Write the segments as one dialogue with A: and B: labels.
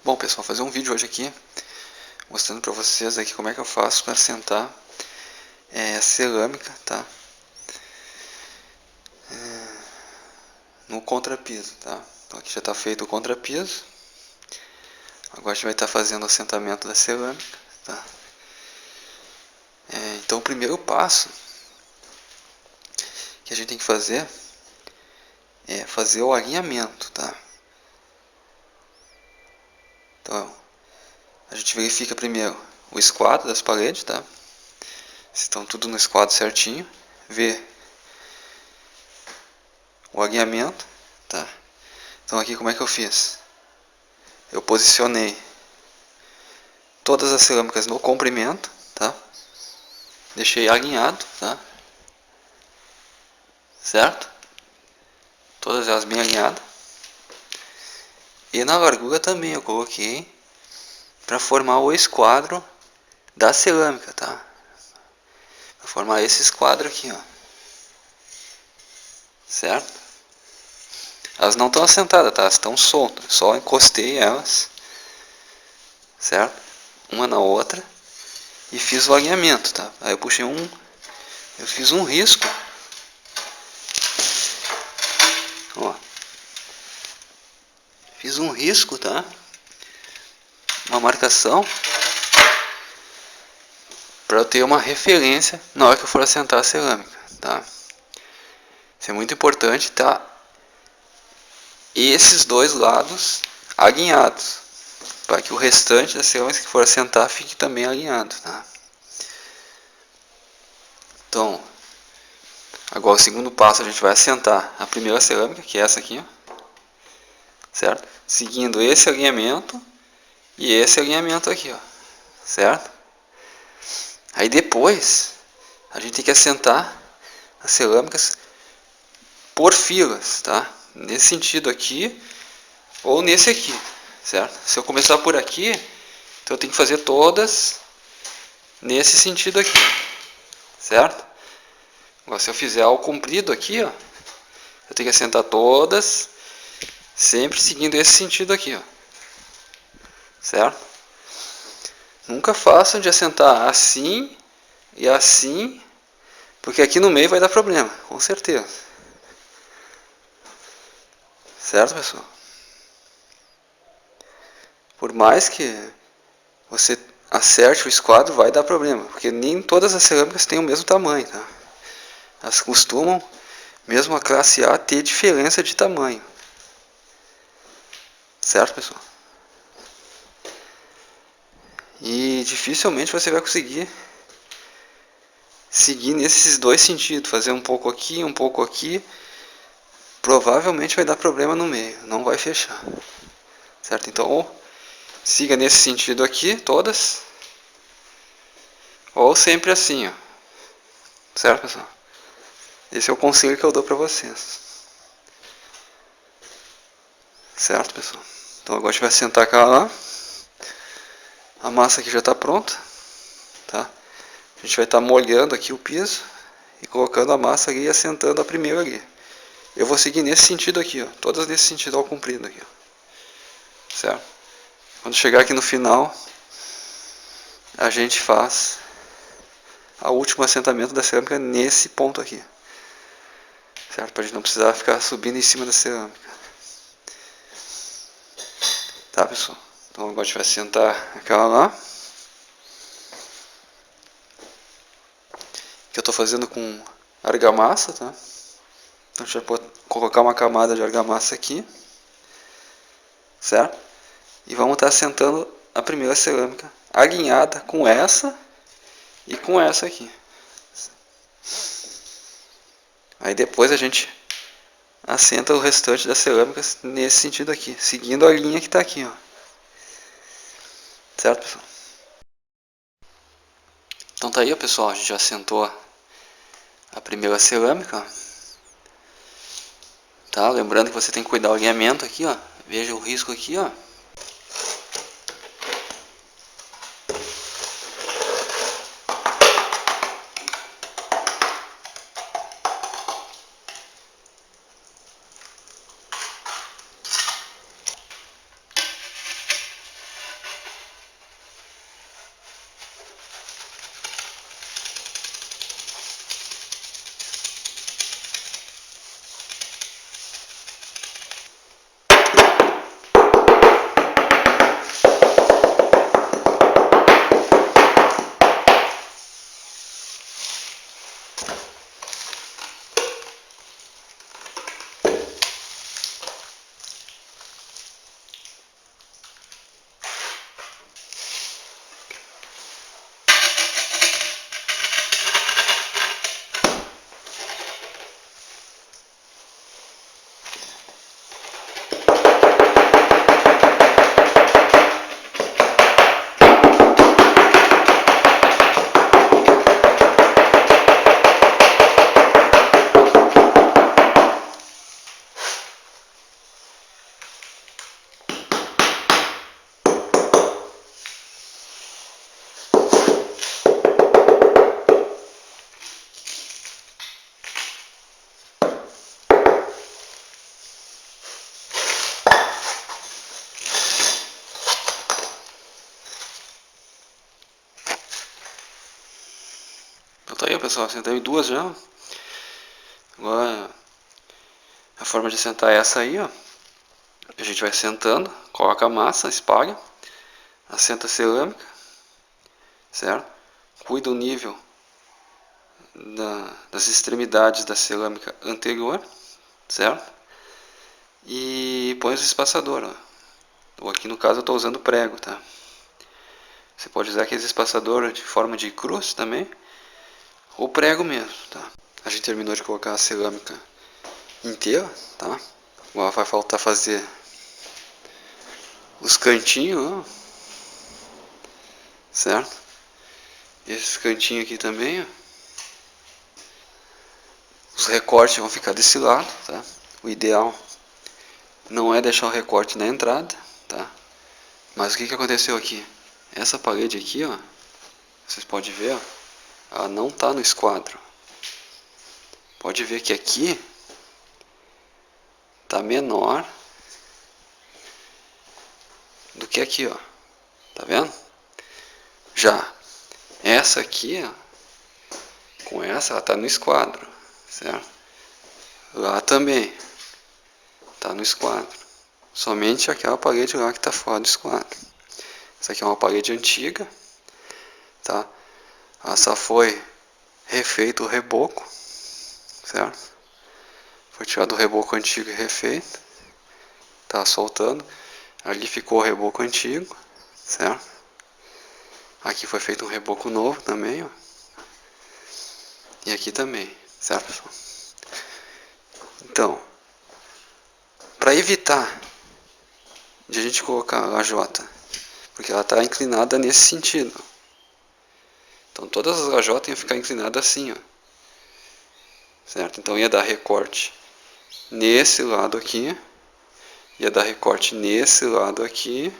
A: Bom, pessoal, vou fazer um vídeo hoje aqui mostrando para vocês aqui como é que eu faço para assentar cerâmica, tá? No contrapiso, tá? Então aqui já está feito o contrapiso. Agora a gente vai estar fazendo o assentamento da cerâmica, tá? Então o primeiro passo que a gente tem que fazer é fazer o alinhamento, tá? Então a gente verifica primeiro o esquadro das paredes, tá? Se estão tudo no esquadro certinho. Vê o alinhamento, tá? Então aqui como é que eu fiz? Eu posicionei todas as cerâmicas no comprimento, tá? Deixei alinhado, tá? Certo? Todas elas bem alinhadas. E na largura também eu coloquei para formar o esquadro da cerâmica, tá? Para formar esse esquadro aqui, ó. Certo? Elas não estão assentadas, tá? Elas estão soltas. Só encostei elas, certo? Uma na outra e fiz o alinhamento, tá? Aí eu puxei eu fiz um risco, ó. Fiz um risco, tá? Uma marcação para eu ter uma referência na hora que eu for assentar a cerâmica, tá? Isso é muito importante, tá? Esses dois lados alinhados, para que o restante das cerâmicas que for assentar fique também alinhado, tá? Então, agora o segundo passo, a gente vai assentar a primeira cerâmica, que é essa aqui, ó, certo? Seguindo esse alinhamento e esse alinhamento aqui, ó, certo? Aí depois a gente tem que assentar as cerâmicas por filas, tá? Nesse sentido aqui ou nesse aqui, certo? Se eu começar por aqui, então eu tenho que fazer todas nesse sentido aqui, certo? Agora se eu fizer ao comprido aqui, ó, eu tenho que assentar todas sempre seguindo esse sentido aqui, ó, certo? Nunca façam de assentar assim e assim, porque aqui no meio vai dar problema, com certeza. Certo, pessoal? Por mais que você acerte o esquadro, vai dar problema, porque nem todas as cerâmicas têm o mesmo tamanho, tá? Elas costumam, mesmo a classe A, ter diferença de tamanho. Certo, pessoal? E dificilmente você vai conseguir seguir nesses dois sentidos, fazer um pouco aqui, um pouco aqui. Provavelmente vai dar problema no meio, não vai fechar. Certo? Então, ou siga nesse sentido aqui, todas, ou sempre assim, ó. Certo, pessoal? Esse é o conselho que eu dou para vocês. Certo, pessoal? Então agora a gente vai sentar cá lá. A massa aqui já está pronta, tá? A gente vai estar molhando aqui o piso e colocando a massa ali e assentando a primeira ali. Eu vou seguir nesse sentido aqui, ó, todas nesse sentido ao comprido aqui, ó. Certo? Quando chegar aqui no final, a gente faz o último assentamento da cerâmica nesse ponto aqui, certo? Para a gente não precisar ficar subindo em cima da cerâmica. Tá, pessoal? Então agora a gente vai assentar aquela lá, que eu estou fazendo com argamassa, tá? Então a gente vai colocar uma camada de argamassa aqui, certo? E vamos estar assentando a primeira cerâmica alinhada com essa e com essa aqui. Aí depois a gente assenta o restante das cerâmicas nesse sentido aqui, seguindo a linha que está aqui, ó. Certo, pessoal? Então tá aí, ó, pessoal, a gente já assentou a primeira cerâmica, tá? Lembrando que você tem que cuidar do alinhamento aqui, ó. Veja o risco aqui, ó. Então tá aí, pessoal, sentei duas já. Agora a forma de sentar é essa aí, ó. A gente vai sentando, coloca a massa, espalha, assenta a cerâmica, certo? Cuida o nível das extremidades da cerâmica anterior, certo? E põe os espaçadores, ó. Aqui no caso eu estou usando prego, tá? Você pode usar aqueles espaçadores de forma de cruz também, ou prego mesmo, tá? A gente terminou de colocar a cerâmica inteira, tá? Agora vai faltar fazer os cantinhos, ó, certo? Esses cantinhos aqui também, ó. Os recortes vão ficar desse lado, tá? O ideal não é deixar o recorte na entrada, tá? Mas o que aconteceu aqui? Essa parede aqui, ó, vocês podem ver, ó, ela não tá no esquadro. Pode ver que aqui tá menor do que aqui, ó. Tá vendo? Já essa aqui, ó, com essa ela tá no esquadro, certo? Lá também tá no esquadro. Somente aquela parede lá que tá fora do esquadro. Essa aqui é uma parede antiga, tá? Essa foi refeito o reboco, certo? Foi tirado o reboco antigo e refeito. Tá soltando. Ali ficou o reboco antigo, certo? Aqui foi feito um reboco novo também, ó. E aqui também, certo, pessoal? Então, para evitar de a gente colocar a lajota, porque ela está inclinada nesse sentido. Então todas as lajotas iam ficar inclinadas assim, ó. Certo? Então ia dar recorte nesse lado aqui, ia dar recorte nesse lado aqui,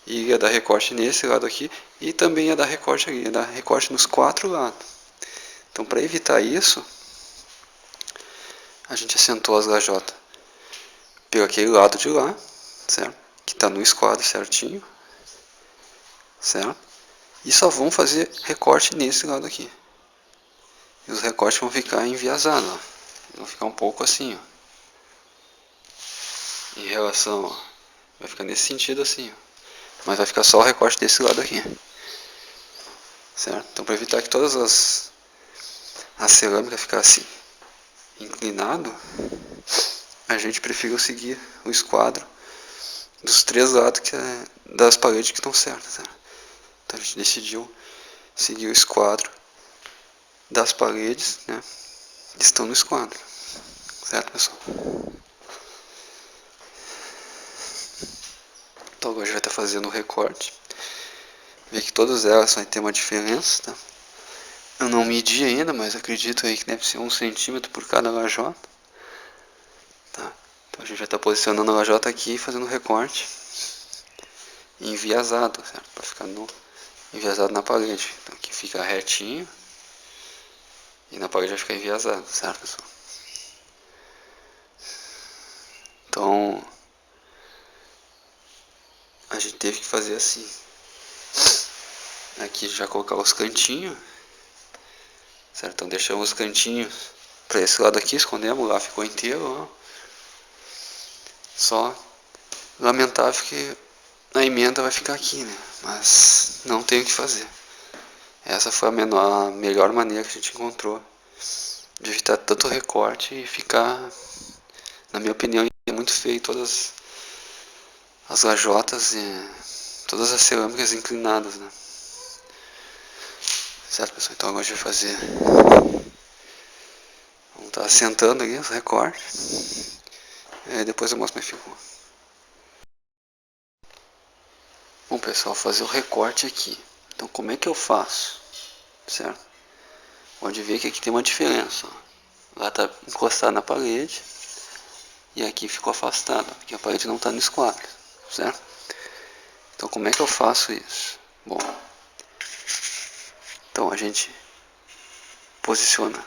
A: e ia dar recorte nesse lado aqui, e também ia dar recorte aqui, ia dar recorte nos quatro lados. Então para evitar isso, a gente assentou as lajotas pelo aquele lado de lá, certo? Que está no esquadro certinho, certo? E só vão fazer recorte nesse lado aqui. E os recortes vão ficar enviesados, ó. Vão ficar um pouco assim, ó. Em relação, ó. Vai ficar nesse sentido assim, ó. Mas vai ficar só o recorte desse lado aqui. Certo? Então para evitar que todas a cerâmica ficar assim inclinado, a gente preferiu seguir o esquadro dos três lados das paredes que estão certas. Tá? Então a gente decidiu seguir o esquadro das paredes, né, que estão no esquadro. Certo, pessoal? Então agora a gente vai estar fazendo o recorte. Ver que todas elas vão ter uma diferença, tá? Eu não medi ainda, mas acredito aí que deve ser 1 centímetro por cada lajota. Tá? Então a gente vai estar posicionando a lajota aqui e fazendo o recorte enviesado, certo? Para ficar enviesado na parede. Então aqui fica retinho e na parede vai ficar enviesado, certo, pessoal? Então a gente teve que fazer assim. Aqui já colocar os cantinhos, certo? Então deixamos os cantinhos para esse lado aqui, escondemos lá, ficou inteiro, ó. Só lamentável que a emenda vai ficar aqui, né? Mas não tem o que fazer. Essa foi a melhor maneira que a gente encontrou de evitar tanto recorte e ficar, na minha opinião, é muito feio todas as lajotas e todas as cerâmicas inclinadas, né? Certo, pessoal? Então agora a gente vai fazer. Vamos estar assentando aqui os recortes. Depois eu mostro como ficou. Bom, pessoal, fazer o recorte aqui. Então como é que eu faço? Certo? Pode ver que aqui tem uma diferença, ó. Lá está encostado na parede e aqui ficou afastado, porque a parede não está no esquadro, certo? Então como é que eu faço isso? Bom, então a gente posiciona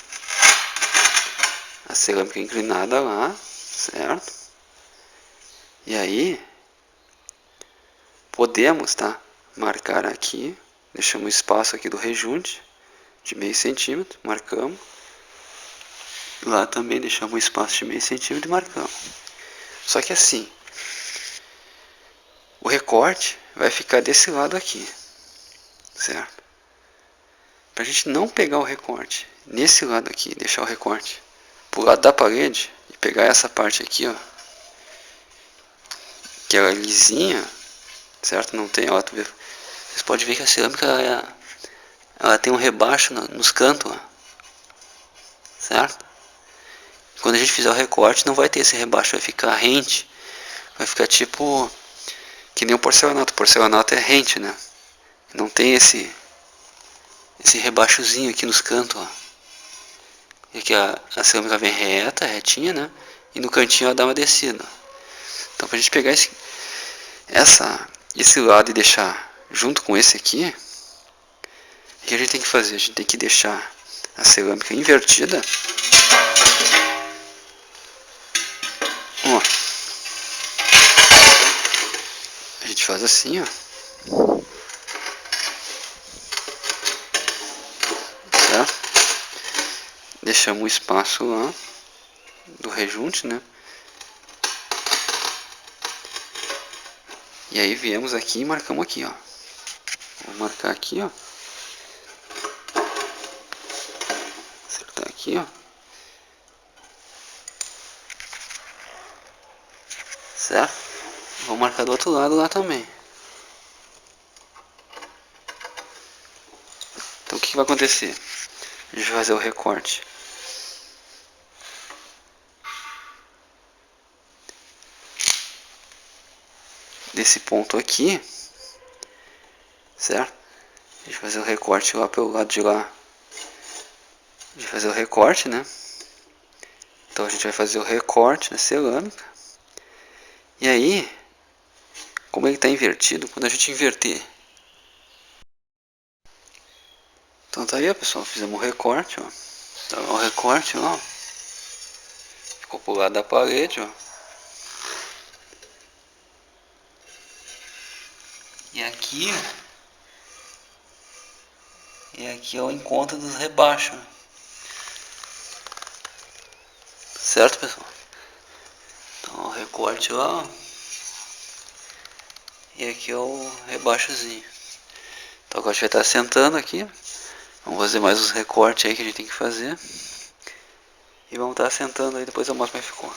A: a cerâmica inclinada lá, certo? E aí podemos, tá? Marcar aqui, deixamos o espaço aqui do rejunte, de meio centímetro, marcamos. Lá também deixamos um espaço de meio centímetro e marcamos. Só que assim, o recorte vai ficar desse lado aqui, certo? Para a gente não pegar o recorte nesse lado aqui, deixar o recorte pro lado da parede e pegar essa parte aqui, ó, que ela é lisinha, certo? Não tem, ó, vocês podem ver que a cerâmica ela tem um rebaixo nos cantos, ó, certo? Quando a gente fizer o recorte não vai ter esse rebaixo, vai ficar rente, vai ficar tipo que nem o porcelanato. O porcelanato é rente, né? Não tem esse rebaixozinho aqui nos cantos, ó. E aqui a cerâmica vem reta, retinha, né? E no cantinho ela dá uma descida. Então pra gente pegar esse lado e deixar junto com esse aqui, o que a gente tem que fazer? A gente tem que deixar a cerâmica invertida. Ó. A gente faz assim, ó. Certo? Deixamos um espaço lá do rejunte, né? E aí viemos aqui e marcamos aqui, ó. Vou marcar aqui, ó. Acertar aqui, ó. Certo? Vou marcar do outro lado lá também. Então o que vai acontecer? A gente vai fazer o recorte desse ponto aqui, certo? A gente vai fazer o recorte lá pelo lado de lá. A gente vai fazer o recorte, né? Então a gente vai fazer o recorte na cerâmica. E aí, como ele está invertido, quando a gente inverter. Então tá aí, ó, pessoal, fizemos o recorte, ó. Tá o recorte, ó. Ficou pro lado da parede, ó. E aqui, é o encontro dos rebaixos. Certo, pessoal? Então o recorte lá, ó. E aqui é o rebaixozinho. Então agora a gente vai estar sentando aqui. Vamos fazer mais os recortes aí que a gente tem que fazer. E vamos estar sentando aí, depois eu mostro como ficou.